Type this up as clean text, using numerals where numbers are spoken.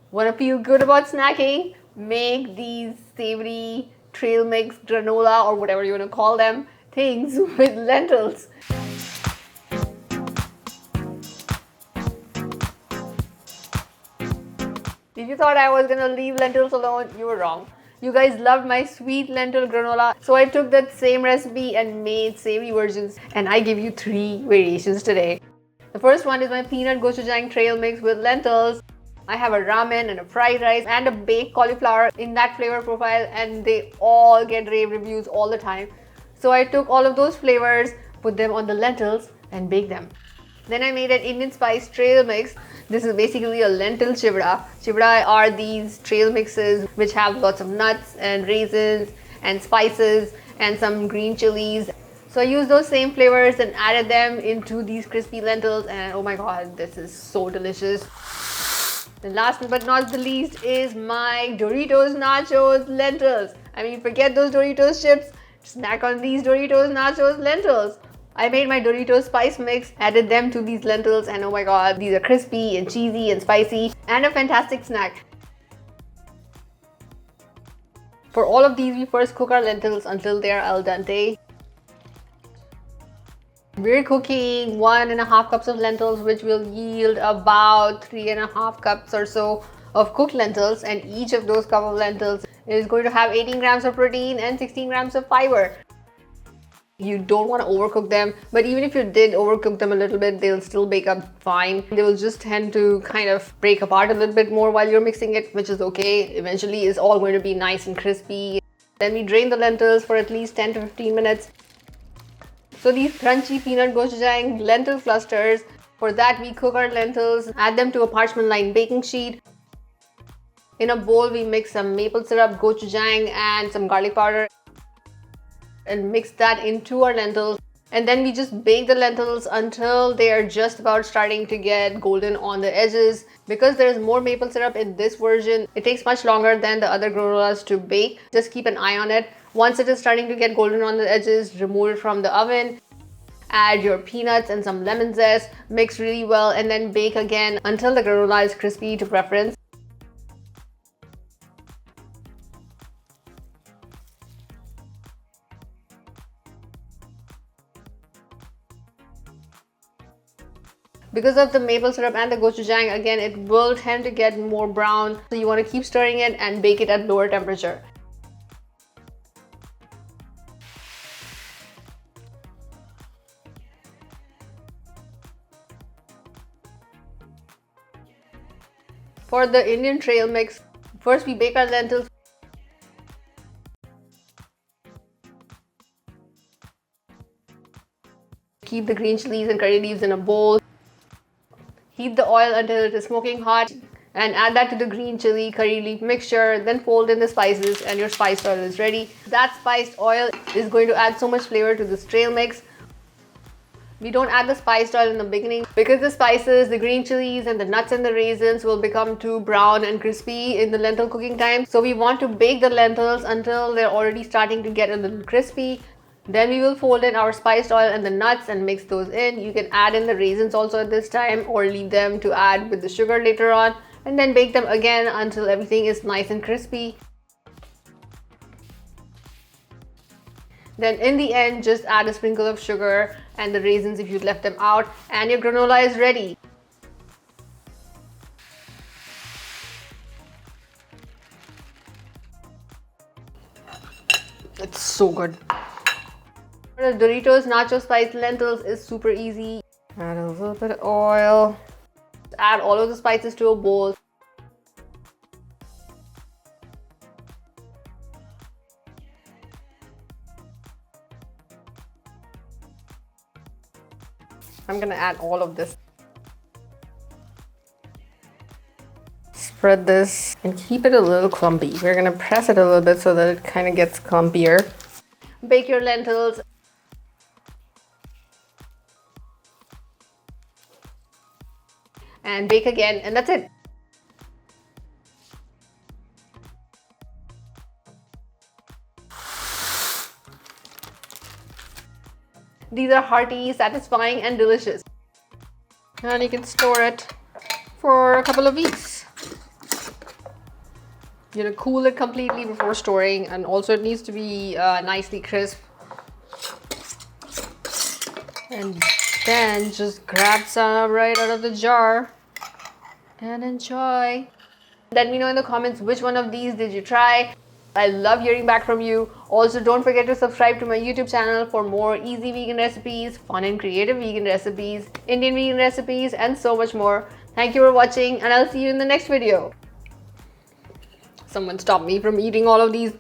Want to feel good about snacking? Make these savory trail mix, granola, or whatever you want to call them, things with lentils. If you thought I was gonna leave lentils alone, you were wrong. You guys loved my sweet lentil granola, so I took that same recipe and made savory versions, and I give you 3 variations today. The first one is my peanut gochujang trail mix with lentils. I have a ramen and a fried rice and a baked cauliflower in that flavor profile, and they all get rave reviews all the time. So I took all of those flavors, put them on the lentils, and baked them. Then I made an Indian spice trail mix. This is basically a lentil chivda. Chivda are these trail mixes which have lots of nuts and raisins and spices and some green chilies. So I used those same flavors and added them into these crispy lentils, and oh my god, this is so delicious. And last but not the least is my Doritos Nachos lentils. I mean, forget those Doritos chips, snack on these Doritos Nachos lentils. I made my Doritos spice mix, added them to these lentils, and oh my god, these are crispy and cheesy and spicy and a fantastic snack. For all of these, we first cook our lentils until they are al dente. We're cooking 1.5 cups of lentils, which will yield about 3.5 cups or so of cooked lentils, and each of those cups of lentils is going to have 18 grams of protein and 16 grams of fiber. You don't want to overcook them, but even if you did overcook them a little bit, they'll still bake up fine. They will just tend to kind of break apart a little bit more while you're mixing it, which is okay. Eventually, it's all going to be nice and crispy. Then we drain the lentils for at least 10 to 15 minutes. So these crunchy peanut gochujang lentil clusters, for that we cook our lentils, add them to a parchment lined baking sheet. In a bowl, we mix some maple syrup, gochujang, and some garlic powder, and mix that into our lentils, and then we just bake the lentils until they are just about starting to get golden on the edges. Because there is more maple syrup in this version, it takes much longer than the other granolas to bake. Just keep an eye on it. Once it is starting to get golden on the edges, remove it from the oven. Add your peanuts and some lemon zest, mix really well, and then bake again until the granola is crispy to preference. Because of the maple syrup and the gochujang, again, it will tend to get more brown. So you want to keep stirring it and bake it at lower temperature. For the Indian trail mix, first we bake our lentils. Keep the green chilies and curry leaves in a bowl. Heat the oil until it is smoking hot and add that to the green chili curry leaf mixture. Then fold in the spices and your spiced oil is ready. That spiced oil is going to add so much flavor to this trail mix. We don't add the spiced oil in the beginning because the spices, the green chilies, and the nuts and the raisins will become too brown and crispy in the lentil cooking time. So we want to bake the lentils until they're already starting to get a little crispy. Then we will fold in our spiced oil and the nuts and mix those in. You can add in the raisins also at this time, or leave them to add with the sugar later on, and then bake them again until everything is nice and crispy. Then in the end, just add a sprinkle of sugar and the raisins if you left them out, and your granola is ready. It's so good. The Doritos Nacho Spice Lentils is super easy. Add a little bit of oil. Add all of the spices to a bowl. I'm gonna add all of this. Spread this and keep it a little clumpy. We're gonna press it a little bit so that it kind of gets clumpier. Bake your lentils. And bake again, and that's it. These are hearty, satisfying, and delicious. And you can store it for a couple of weeks. cool it completely before storing, and also it needs to be nicely crisp. And then just grab some right out of the jar and enjoy. Let me know in the comments which one of these did you try. I love hearing back from you. Also, don't forget to subscribe to my YouTube channel for more easy vegan recipes, fun and creative vegan recipes, Indian vegan recipes, and so much more. Thank you for watching, and I'll see you in the next video. Someone stop me from eating all of these